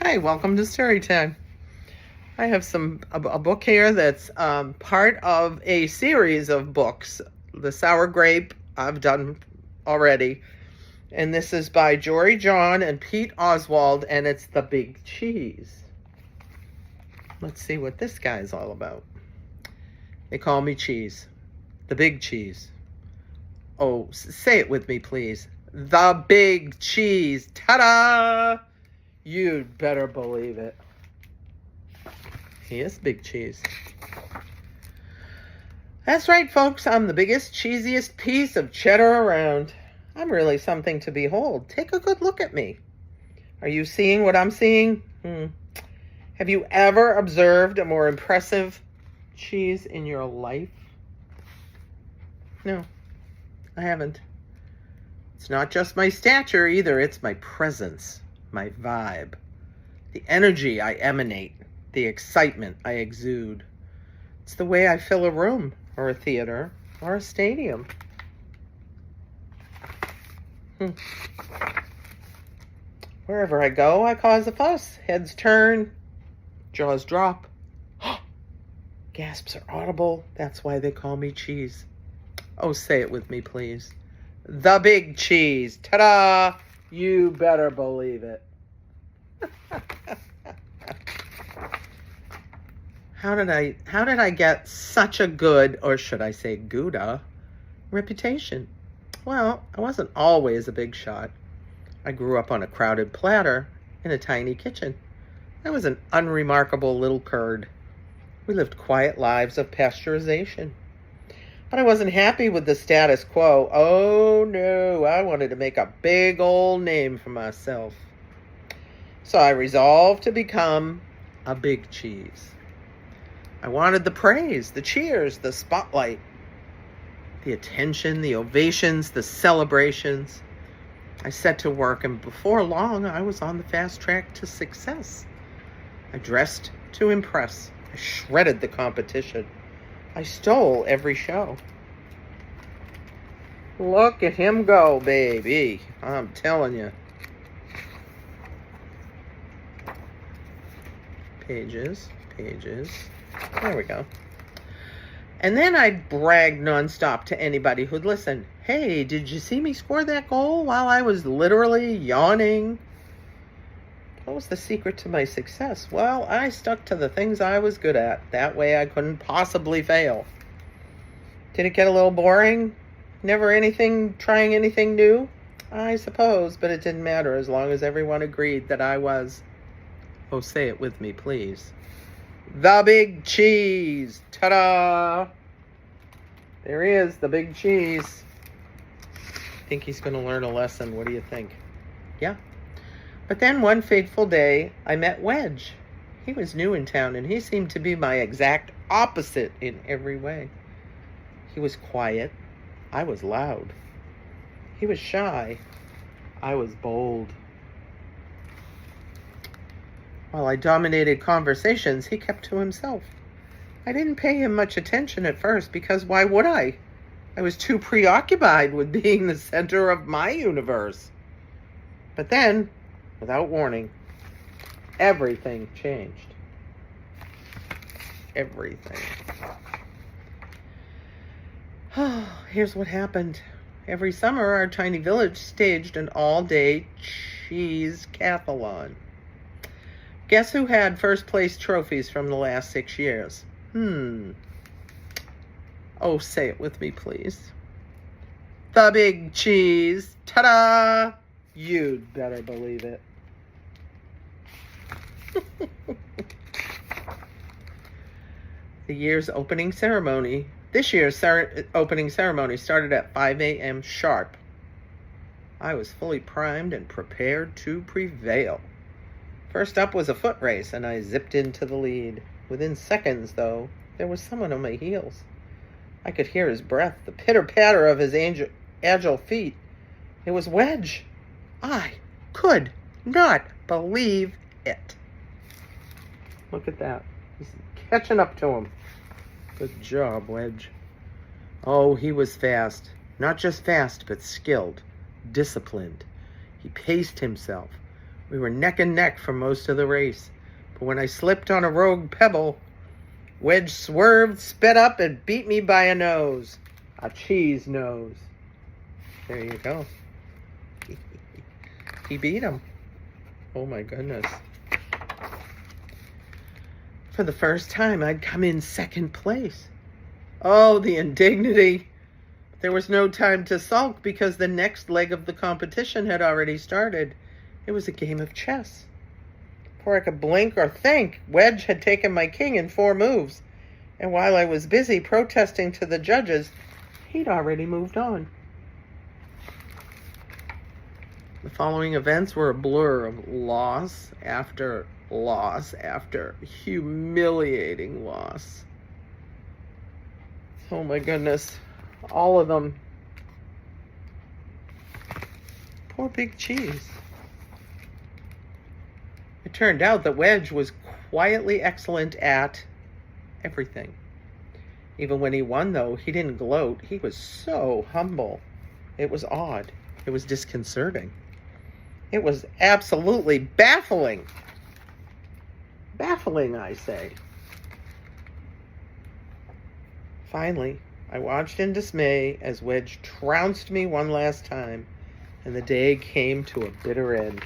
Hi, welcome to Story Time. I have a book here that's part of a series of books. The Sour Grape I've done already, and this is by Jory John and Pete Oswald, and it's The Big Cheese. Let's see what this guy's all about. They call me Cheese. The Big Cheese. Oh, say it with me, please. The Big Cheese. Ta-da! You'd better believe it. He is Big Cheese. That's right, folks. I'm the biggest, cheesiest piece of cheddar around. I'm really something to behold. Take a good look at me. Are you seeing what I'm seeing? Have you ever observed a more impressive cheese in your life? No, I haven't. It's not just my stature either. It's my presence, my vibe, the energy I emanate, the excitement I exude. It's the way I fill a room or a theater or a stadium. Wherever I go, I cause a fuss. Heads turn, jaws drop. Gasps are audible. That's why they call me Cheese. Oh, say it with me, please. The Big Cheese. Ta-da! You better believe it. How did I get such a good, or should I say Gouda, reputation? Well, I wasn't always a big shot. I grew up on a crowded platter in a tiny kitchen. I was an unremarkable little curd. We lived quiet lives of pasteurization. But I wasn't happy with the status quo. Oh no, I wanted to make a big old name for myself. So I resolved to become a Big Cheese. I wanted the praise, the cheers, the spotlight, the attention, the ovations, the celebrations. I set to work, and before long, I was on the fast track to success. I dressed to impress. I shredded the competition. I stole every show. Look at him go, baby. I'm telling you. Pages. There we go. And then I'd brag nonstop to anybody who'd listen. Hey, did you see me score that goal while I was literally yawning? What was the secret to my success? Well, I stuck to the things I was good at. That way I couldn't possibly fail. Did it get a little boring? Never trying anything new? I suppose, but it didn't matter as long as everyone agreed that I was, oh, say it with me, please, the Big Cheese. Ta-da! There he is, the Big Cheese. I think he's going to learn a lesson. What do you think? Yeah. But then one fateful day, I met Wedge. He was new in town, and he seemed to be my exact opposite in every way. He was quiet. I was loud. He was shy. I was bold. While I dominated conversations, he kept to himself. I didn't pay him much attention at first, because why would I? I was too preoccupied with being the center of my universe. But then, without warning, everything changed. Everything. Here's what happened. Every summer, our tiny village staged an all-day cheese-cathlon. Guess who had first-place trophies from the last 6 years? Oh, say it with me, please. The Big Cheese. Ta-da! You'd better believe it. This year's opening ceremony started at 5 a.m. sharp. I was fully primed and prepared to prevail. First up was a foot race, and I zipped into the lead. Within seconds, though, there was someone on my heels. I could hear his breath, the pitter-patter of his agile feet. It was Wedge. I could not believe it. Look at that. He's catching up to him. Good job, Wedge. Oh, he was fast. Not just fast, but skilled, disciplined. He paced himself, We were neck and neck for most of the race. But when I slipped on a rogue pebble, Wedge swerved, sped up, and beat me by a nose. A cheese nose. There you go. He beat him. Oh my goodness. For the first time, I'd come in second place. Oh, the indignity. There was no time to sulk because the next leg of the competition had already started. It was a game of chess. Before I could blink or think, Wedge had taken my king in 4 moves. And while I was busy protesting to the judges, he'd already moved on. The following events were a blur of loss after humiliating loss. Oh my goodness. All of them. Poor Big Cheese. It turned out that Wedge was quietly excellent at everything. Even when he won, though, he didn't gloat. He was so humble. It was odd. It was disconcerting. It was absolutely baffling. Baffling, I say. Finally, I watched in dismay as Wedge trounced me one last time, and the day came to a bitter end.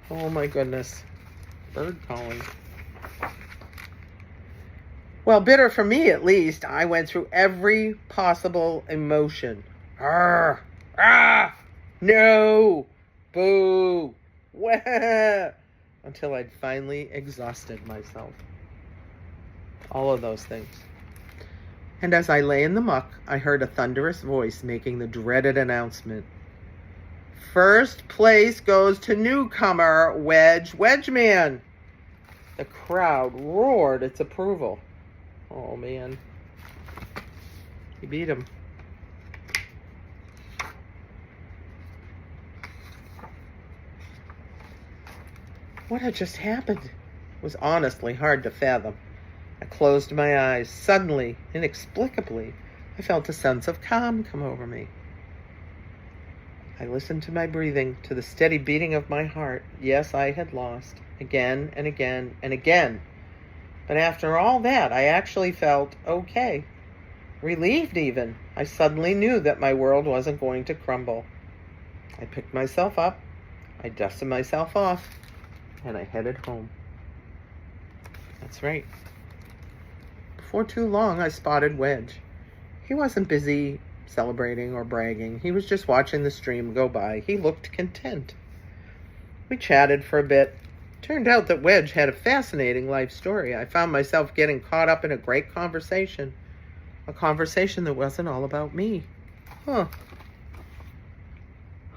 Oh my goodness. Bird calling. Well, bitter for me at least. I went through every possible emotion. Arr! Ah! No! Boo! Wah! Until I'd finally exhausted myself. All of those things. And as I lay in the muck, I heard a thunderous voice making the dreaded announcement. First place goes to newcomer Wedgeman. The crowd roared its approval. Oh, man. He beat him. What had just happened was honestly hard to fathom. I closed my eyes. Suddenly, inexplicably, I felt a sense of calm come over me. I listened to my breathing, to the steady beating of my heart. Yes, I had lost, again and again and again. But after all that, I actually felt okay. Relieved even. I suddenly knew that my world wasn't going to crumble. I picked myself up, I dusted myself off, and I headed home. That's right. Before too long, I spotted Wedge. He wasn't busy celebrating or bragging. He was just watching the stream go by. He looked content. We chatted for a bit. Turned out that Wedge had a fascinating life story. I found myself getting caught up in a great conversation. A conversation that wasn't all about me. Huh.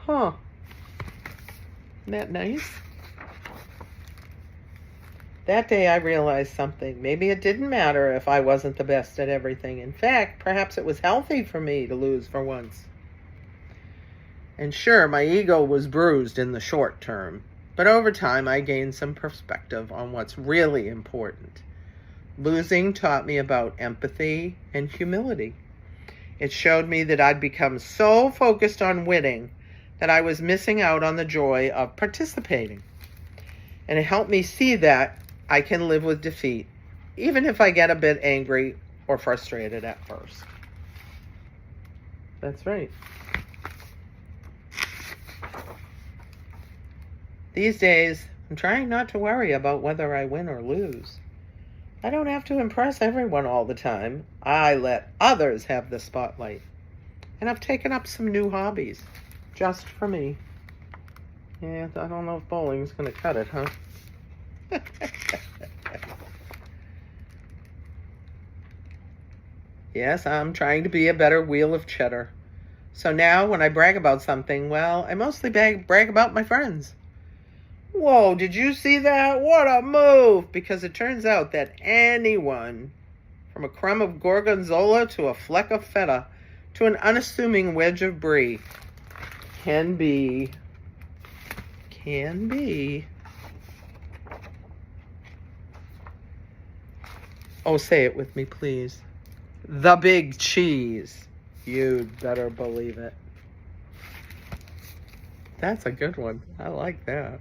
Isn't that nice? That day I realized something. Maybe it didn't matter if I wasn't the best at everything. In fact, perhaps it was healthy for me to lose for once. And sure, my ego was bruised in the short term. But over time, I gained some perspective on what's really important. Losing taught me about empathy and humility. It showed me that I'd become so focused on winning that I was missing out on the joy of participating. And it helped me see that I can live with defeat, even if I get a bit angry or frustrated at first. That's right. These days, I'm trying not to worry about whether I win or lose. I don't have to impress everyone all the time. I let others have the spotlight. And I've taken up some new hobbies, just for me. Yeah, I don't know if bowling's going to cut it, huh? Yes, I'm trying to be a better wheel of cheddar. So now, when I brag about something, well, I mostly brag about my friends. Whoa, did you see that? What a move! Because it turns out that anyone, from a crumb of gorgonzola to a fleck of feta to an unassuming wedge of brie, can be. Oh, say it with me, please. The Big Cheese. You'd better believe it. That's a good one. I like that.